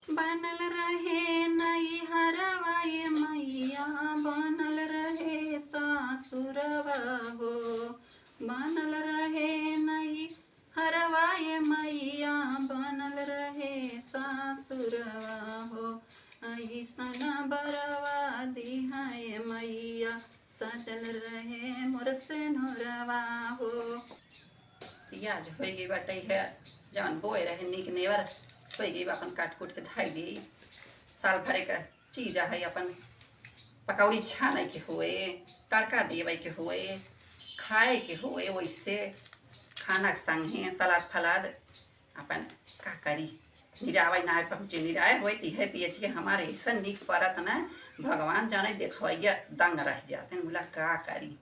बनल रहे नैहरवा ये मैया, बनल रहे सासुरवा हो। बनल रहे नैहरवा ये मैया, बनल रहे सासुरवा हो। ऐसन बरवा दिहा ये मैया, सजल रहे मोर से नोरवा हो। प्याज हो गई बाटे है जौन बोए रहे निक नेवर हो गई अपन काट कूट के धाई दी। साल भरे का चीज है अपन पकौड़ी छाने के हुए, तड़का देवे के हुए, खाए के हुए, वैसे खाना के संगे सलाद फलाद अपन का करी। निरावे ना पहुँचे निराए होती है पिए हमारे ऐसा निक परत न भगवान जाने देखवैया दंग रह जाते हैं। बोला का करी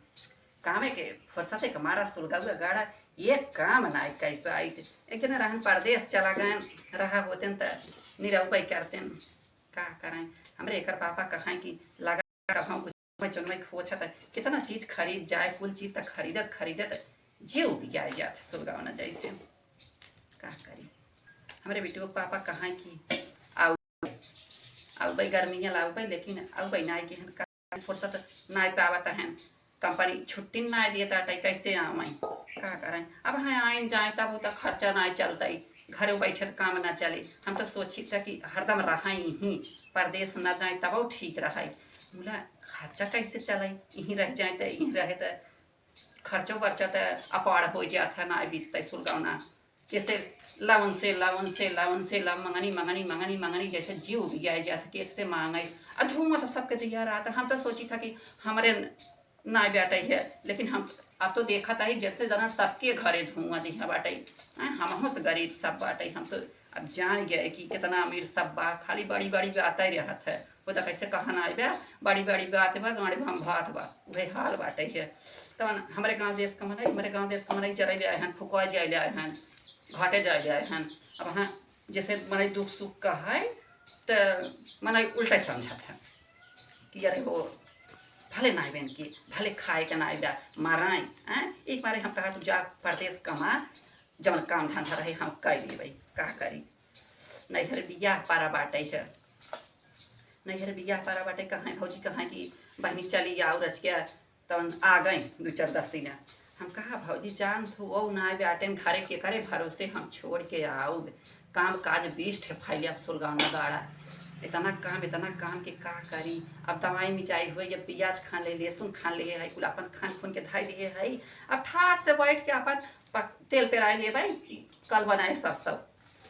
कामे के फुर्सते के मारा सुलगा गाड़ा ये काम ना कई पाई। एक जना रहन परदेश चला गए रहा होते तो निरउपाय करते का करें। हमरे एक पापा कहें कि लगा चुनवाई खोछत कितना चीज खरीद जाए, कुल चीज तक खरीदत खरीदत जीव भी जाए जाते सुलगावना जैसे का करी। हमारे बेटियों पापा कहें कि आओ आओ भाई गर्मियाँ लाओ भाई, लेकिन आओ भाई ना कि फुर्सत ना पावत हैं, कंपनी छुट्टी ना देता कैसे आवें का करें। अब हाँ आए जाए तब तक खर्चा ना चलता, घरे बैठे काम ना चले। हम तो सोची था कि हरदम रहा ही परदेश न जाए तब ठीक रहा। बोला खर्चा कैसे चले, यहीं रह जाए तो यहीं रहे तो खर्चो वर्चा तो अपार हो जाता ना बीतता सुलगावना। जैसे लावन से लावन से लावन से ला मंगनी मंगनी मंगनी मंगनी जैसे जीव भी आए जाता कि एक से मांगे अधूमा तो सबके दिया रहा था। हम तो सोची था कि हमारे ना बाटे है, लेकिन हम अब तो देखा था जैसे जना सबके घरे धुआं दिखा बाटे। हम से गरीब सब बाटे। हम तो अब जान गए कि कितना अमीर सब बा, खाली बड़ी बड़ी बात ही रहत है। वो तो कैसे कहना आई बा बड़ी बड़ी बात बा गाड़ी हम भात बा वही हाल बाटे है। तो हमारे गाँव देश का मनाई, हमारे गाँव देश का मनाई जरे आए हैं, फुकवा जाए आए हैं, घाटे जाए आए हैं। अब हाँ जैसे मनाई दुख सुख का है तो मनाई उल्टा समझत है कि अरे वो भले नाई बहन की भले खाए के नाई बा माराई। एक बारे हम कहा तू जा परदेश कमा, जब काम धंधा रहे हम कर ली भाई का करी। नैहर बियाह पारा बाटे है, नैहर बियाह पारा बाटे कहाँ भौजी कहाँ की बहनी चली आओ रच गया तब आ गए 2-4-10 दिन। हम कहा भौजी जान तू वो ना बाटे घरे के करे भरोसे हम छोड़ के आओ, काम काज बीस्ट फैलिया सुलगावना गाड़ा। इतना काम के का करी। अब दवाई मिचाई हुई, जब प्याज खान ले, लहसुन खान ले है, कुल अपन खान खून के धाई दिए है। अब ठाट से बैठ के अपन तेल पेराए लिए भाई। कल बनाए सरसों,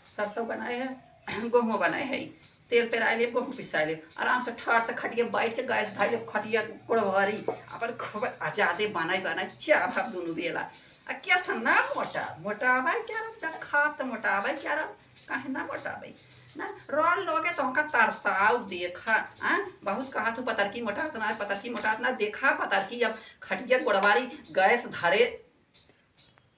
सरसों बनाए है, गेहूँ बनाए है, तेल पेराए लिए गेहूँ पिसाए लिए, आराम से ठाट से खटिया बैठ के गैस धाई लिए खटिया कुड़वारी अपन खूब आजादे बनाए बनाए चा भाव दोनों बेला। क्या सन्ना मोटा मोटा आवाज क्या जब खा तो मोटा आवाज क्या कहे ना मोटा भाई ना रोल लोगे तो उनका तरसाव देखा। बहुत कहा तू पतर की मोटा ना पतर की मोटा ना देखा पतर की अब खटिया गोड़वारी गैस धरे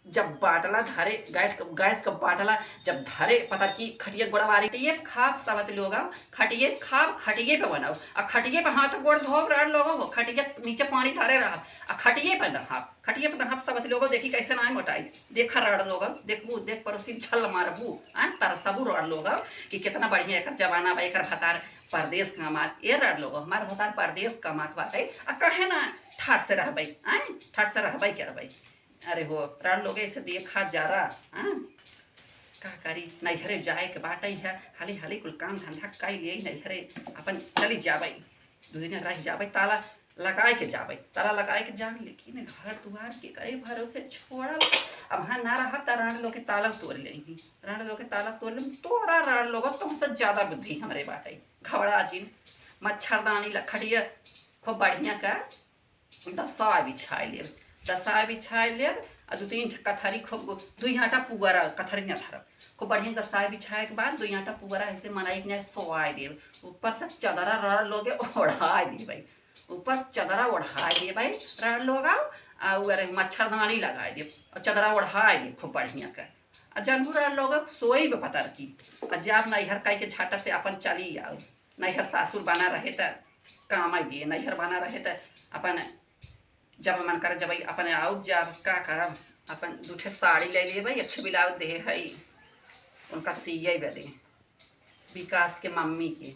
जब बाटला धरे गैस का बाटला जब धरे पता की खटिए गोड़वारी ये खाप सबत लोग खटिए खाप खटिए पे बनाओ और खटिए पे हाथ गोड़ धो रहा लोगों को खटिए नीचे पानी धरे रहा और खटिए पे नहाप खटिए पे नहाप सबत लोगों देखी कैसे ना मोटाई देखा रड़ लोग देखबू देख पड़ोसी छल मारबू तरसबू रड़ लोग कि कितना बढ़िया एक जमाना बा एक भतार परदेश कमात ये रड़ लोग हमारे भतार परदेश कमात बाटे आ कहे ना ठाट से रहबई ठाट से रहबई करबई। अरे हो रण लोग ऐसे देखा जा रहा का करी। नैहरे जाए के बाटे है हाली हाली कुल काम धंधा कर लिए नैहरे अपन चली जाबे 2 दिन रह जाबे, ताला लगाए के जाबे, ताला लगाए के जाए। लेकिन घर दुआर के करे भरोसे छोड़ा अब हाँ ना रहा तो रण लोग के ताला तोड़ लेंगी, रण लोग के ताला तोड़ लें तोरा रण लोग तुमसे ज्यादा बुद्धि हमारे बाटे। घबरा जी मच्छरदानी लखड़िया खूब बढ़िया का दसा बिछाए ले, दसा बिछाए ले और 2-3 कथरी खूब 2 आटा पुअरा कथरी न धरब खूब बढ़िया दसा बिछाए के बाद 2 आटा पुअरा ऐसे मनाई के सोआए दे, ऊपर से चदरा रड़ लोगे ओढ़ाए दे भाई, ऊपर से चदरा ओढ़ाए दे भाई रड़ लोग और मच्छरदानी लगाए दे और चदरा ओढ़ाए दे खूब बढ़िया कर जनबू रड़ लोग सोई में पतर की। और जब नैहर कई के झाटा से अपन चली आओ, नैहर सासुर बना रहे तो काम आई दिए, नैहर बना रहे तो अपन जब मन कर जब अपने आओ जब का करब अपन 2 साड़ी ले लिए भाई अच्छे ब्लाउज दे है उनका सिए बदे विकास के मम्मी के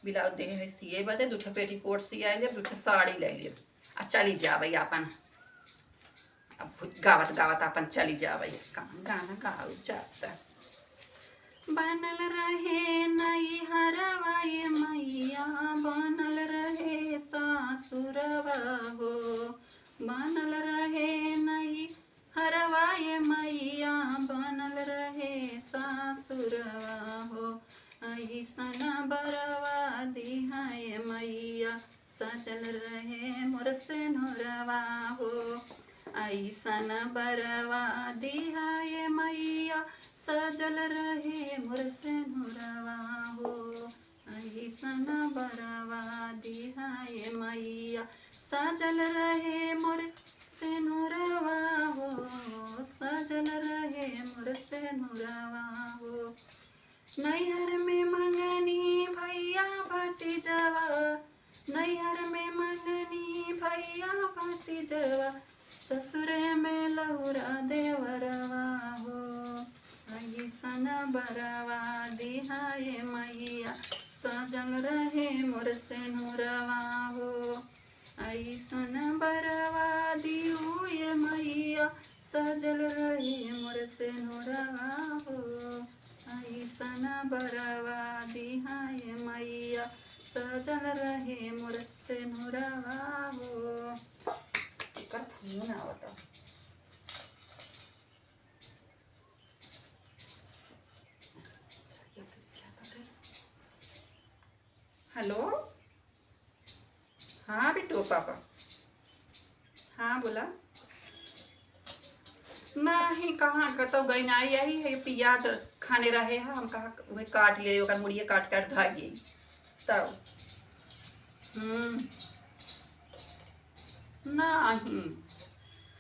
ब्लाउज दे है सिए बदे दूठे पेटीकोट सिया ले दूठे साड़ी ले ले आ चली जाबई अपन अब गावत गावत अपन चली जाबई कहाँ गाना गाओ जाता बनल रहे नई हरवा ये मैया बनल रहे सासुरवा हो बनल रहे नई हरवा ये मैया बनल रहे सासुरवा हो ऐसन बरवा दिहाए मैया सजल रहे मोर से नोरवा हो ऐसन बरवा दिहाए मैया सजल रहे मोर से नोरवा हो ऐसन बरवा दिहाए मैया सजल रहे मोर से नोरवा हो सजल रहे मोर से नोरवा हो नैहर में मंगनी भैया भतीजवा नैहर में मंगनी भैया भतीजवा ससुर में लौरा देवरवा हो ऐसन बरवा दिहाए मैया सजल रहे मोर से नोरवा हो ऐसन बरवा दियो ये मैया सजल रहे मोर से नोरवा हो ऐसन बरवा दिहाए मैया सजल रहे मोर से नोरवा हो कर फोन आवता हेलो हाँ बिट्टू पापा हाँ बोला नहीं कहाँ कतो गई ना यही है पिया खाने रहे हैं हम कहा वही काट ले मुड़िए काट काट धागे तब नहीं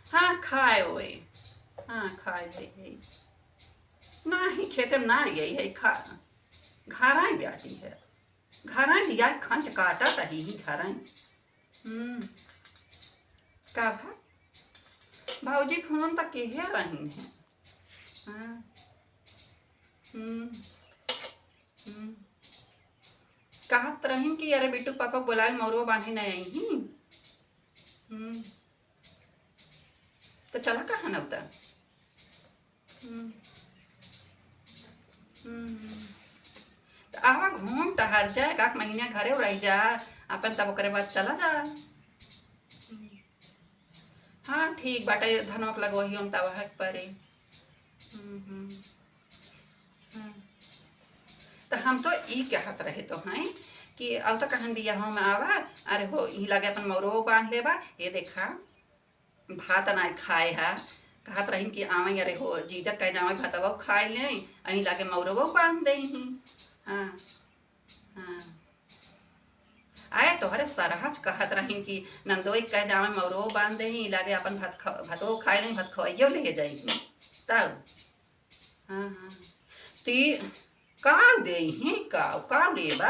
हाँ खाए हुए हाँ खाए है नहीं खेते में ना यही है खा घरा ही बैठी है घरा लिया खंड काटा तही ही घरा का भा भाजी फोन तक के है रही है हाँ कहत रही कि अरे बिट्टू पापा बोला मोरो बांधी नहीं आई तो चला कहाँ न उतर तो आवा घूम टहर जाए का महीने घरे रह जा अपन तब ओकरे बाद चला जा हाँ ठीक बाटे धनोक लगवही हम तब हक परे तो हम तो ई कहत रहे तो हैं कि अब तो कहन दिया हम आवा अरे हो ई लगे अपन मौरो बांध लेबा ये देखा भात ना खाए है कहत रही कि आवे अरे हो जीजक कह जावे भातवा खाए ले अही लगे मौरो बांध दे हाँ हाँ आए तोहरे सरहज कहत रही कि नंदोई कह जावे मौरो बांध दे लगे अपन भातो खाए ले भात खवाइयो ले जाएगी तब हाँ हाँ ती का दे ही का लेबा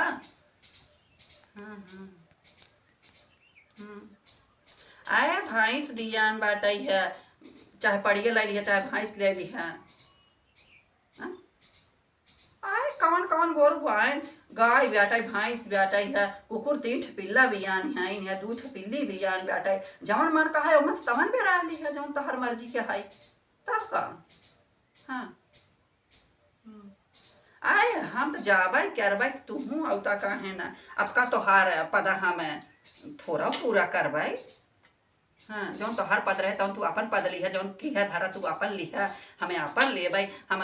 हाँ हाँ आए भैंस दियान बाटे है चाहे पड़िए ले लिया चाहे भैंस ले ली है आए कौन कौन गोरु आए गाय बेटा भैंस बेटा है कुकुर 3 पिल्ला बियान है 2 पिल्ली बियान बेटा जवन मन का है मस्त तवन पे रह ली है जवन तोहर मर्जी के है तब का हाँ आए हम तो जाबे करबे तुहू औता काहे ना अब का तोहार पदा हमें थोड़ा पूरा करबे हाँ जौन तोहार पद रहे तौन तू अपन पद लिहा जौन की है धारा तू अपन लिहा हमें अपन लेबै हम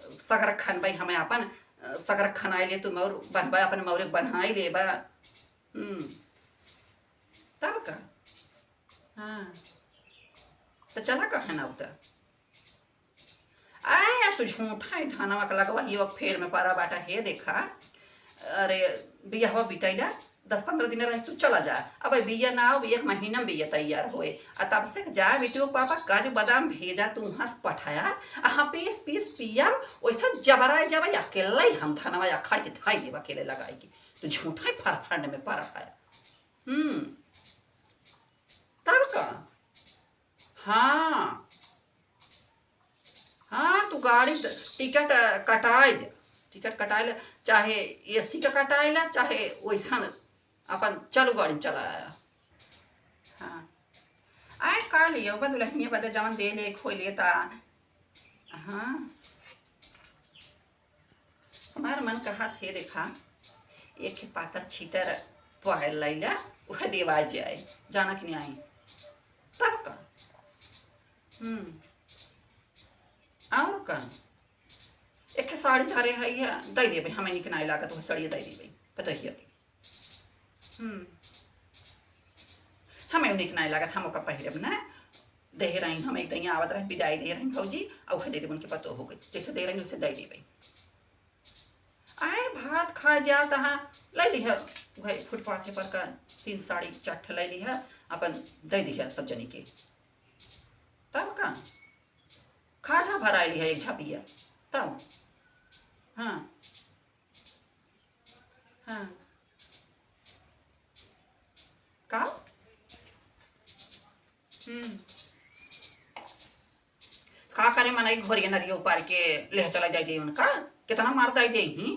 सगर खनबै हमें अपन सगर खनाई ले तू मोर बनबै अपन मौरे बनाई लेबा तब का हाँ तो चला कहे ना उतर आया तू झूठा ही धाना का लगवा ये फेर में पारा बाटा है देखा अरे बिया हुआ बितैला 10-15 दिन रह तू चला जा अब बिया ना हो 1 महीना में बिया तैयार होए आ तब से जा बेटियों पापा काजू बादाम भेजा तू हंस पठाया हाँ पीस पिया वैसा जबराए जब अकेला ही हम थाना अखड़ के थाई देव अकेले लगाएगी तो झूठा ही फरफरने में पारा पाया तब का हाँ हाँ तू गाड़ी टिकट कटाए दे टिकट कटाए ले चाहे एसी का कटाइला चाहे वैसन अपन चलू गाड़ी चलाया। हाँ आए का लियो दुल्हनिए बदे जवन दे ले खोई लेता। हाँ हमार मन कहा थे देखा एक पातर छीतर पहल लैला वह देवा जाए जाना कि नहीं आई तब का। हम्म और का एक साड़ी धरे है दे देवे हमें निक नहीं लागत वह साड़ी दे देवे पता ही। हम्म हमें निक नहीं लागत हम ओका पहिरब ना दे रही हम एक दिन आवत रहे विदाई दे रही भौजी और दे देवन के पतो हो गई जैसे दे रही उसे दे देवे। आए भात खा जा तहाँ ले ली है भाई फुटपाथे पर का 3 साड़ी चट्ठ ले ली है अपन दे दी है सब जनी के तब का खाजा भराई ली है एक झपिया तब। हाँ हाँ का का करे मनाई घोरिया नरिया उपार के ले चला जाए दे उनका कितना मार दाई दे ही।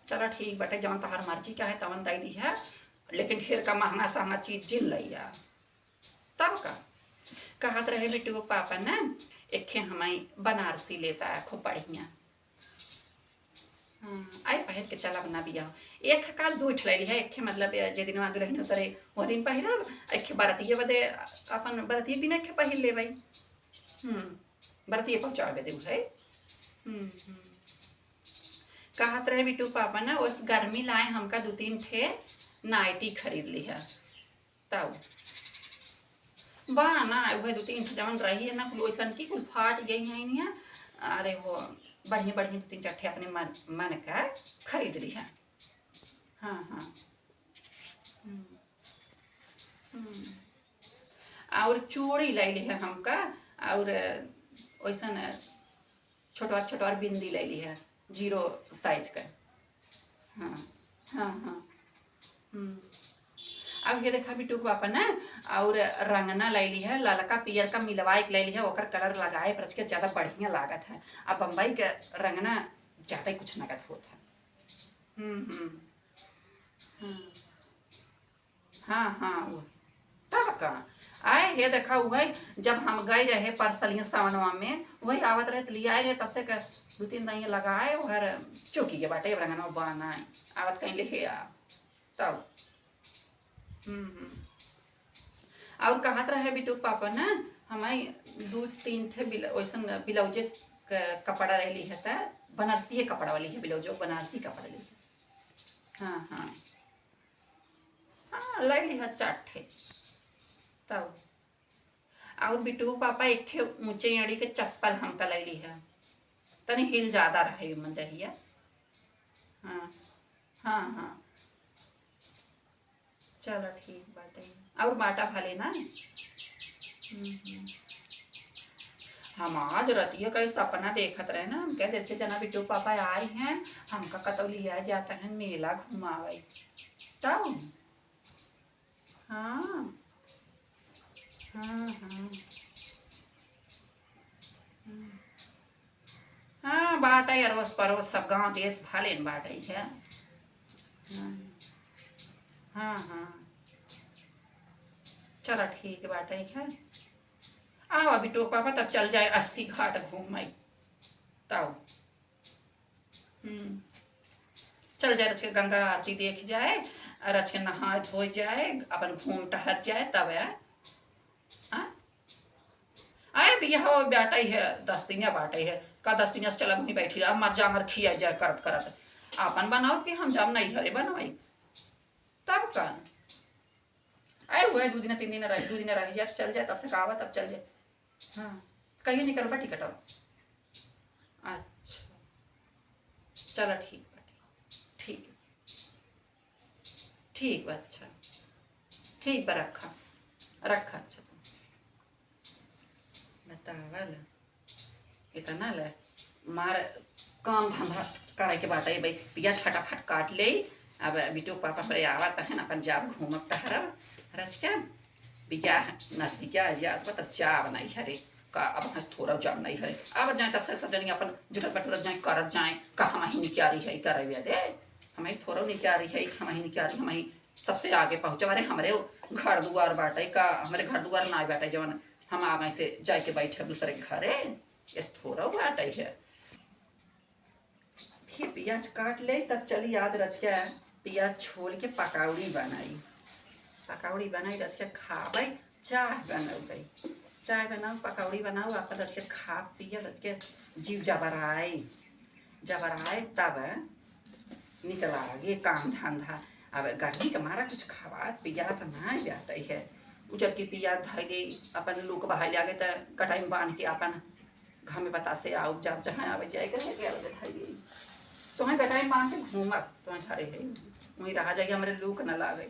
चलो ठीक बटे जवन तोहार मर्जी का है तवन दाई दी है लेकिन ढेर का महंगा सहंगा चीज जिन लिया तब का। कहत रहे बेटू को पापा ना एक हमारी बनारसी लेता है खूब बढ़िया। आई पहिर के चला बना बिया एक काल दू ठलैली है एक मतलब जे दिन दुल्हन उतरे वो दिन पहिरब एक बरतिए बदे अपन बरतिए दिन एक पहिर ले भाई। बरतिए पहुँचावे दे है। कहत रहे बिटू पापा ना उस गर्मी लाए हमका 2-3 ठे नाइटी खरीद ली है तब बा ना वह 2-3 ठे जवन रही है ना कुल वैसन की कुल फाट गई है नहीं। अरे वो बढ़िया बढ़िया 2-3 ठे अपने मन का खरीद ली है। हाँ हाँ और चूड़ी ले ली है हमका और वैसन छोटवार छोटवार बिंदी ले ली है 0 साइज का। हाँ हाँ हाँ अब ये देखा बिटू पापा ना और रंगना ले ली है ललका पियर का मिलवाई के ले ली है ओकर कलर लगाए पर इसके ज़्यादा बढ़िया लागत है। अब बम्बई के रंगना ज़्यादा ही कुछ नगद होता है। हाँ हाँ वो तब का आए ये देखा हुआ जब हम गए रहे परसलियाँ सावनवा में वही आवत रहे तो ले आए रहे तब से 2-3 दिन लगाए वह चौकी के बाटे रंगना बना आवत कहीं लिखे तब। और कहत रहे बिटू पापा ना हमारी 2-3 ठे वैसन ब्लाउजे कपड़ा ले ली है बनारसी कपड़ा वाली है ब्लाउजो बनारसी कपड़ा ली है। हाँ हाँ हाँ ले ली है 4 ठे तब। और बिटू पापा एक ऊंचे अड़ी के चप्पल हमका ले ली है तनी हिल ज़्यादा रहे मन चाहिए। हाँ हाँ हाँ चलो ठीक बाटे और बाटा भले ना। हम आज रतिया का सपना देखत रहे ना हम क्या जैसे जना बिटू पापा आए हैं हमका कतौ लिया जाता है मेला घुमावे तब। हाँ हाँ हाँ हाँ बाटा अड़ोस पड़ोस सब गांव देश भाले बाटे है। हाँ हाँ चलो ठीक बाटे है। आओ अभी तो पापा तब चल जाए 80 घाट घूम तब। चल जाए रच के गंगा आरती देख जाए रच के नहा धो जाए अपन घूम टहल जाए तब आए बिया हो बाटा ही है 10 दिन बाटे है का 10 दिन से चला वहीं बैठी अब मर जांगर खिया जाए करत करत अपन बनाओ कि हम जब नहीं हरे बनवाई तब का। आए हुए 2-3 दिन रह जाए चल जाए तब से कहा तब चल जाए। हाँ कहीं निकल बा टिकट अच्छा चलो ठीक बाटे ठीक ठीक बा अच्छा ठीक बा रखा रखा अच्छा बतावल इतना ले मार काम धंधा करे के बाटे भाई पियाज फटाफट काट ले। अब बिटू पापा पर आवत है अपन जाब घूमब टहरब रच के बिया नजदीक जात तब चाह बनाई हरे का अब हंस थोड़ा जान नहीं है अब जाए तब से सब जनी अपन जुटक बटक जाए करत जाए का हम ही निकारी है करे दे हम थोड़ा निकारी है हम ही निकारी हम ही सबसे आगे पहुँचे अरे हमारे घर दुआर बाटे का हमारे घर दुआर ना बाटे जवन हम आगे से जाके बैठे दूसरे घरे इस थोड़ा बाटे है फिर प्याज काट ले तब चली आज रच के प्याज छोड़ के पकौड़ी बनाई रच के खाबे चाय बनाऊ चाय बनाओ पकौड़ी बनाओ आप रच के खा पिए रच के जीव जबराए तब निकला आगे काम धंधा अब गर्मी के मारा कुछ खावा पिया तो ना जाता है उजर की पिया धैले अपन लोग बहाल आगे तो कटाई में बांध के अपन घर में बतासे आओ जब जहाँ आवे जाए धैले तो कटाई में बांध के घूमत तो घरे है वहीं रहा जाए हमारे लोग न लागे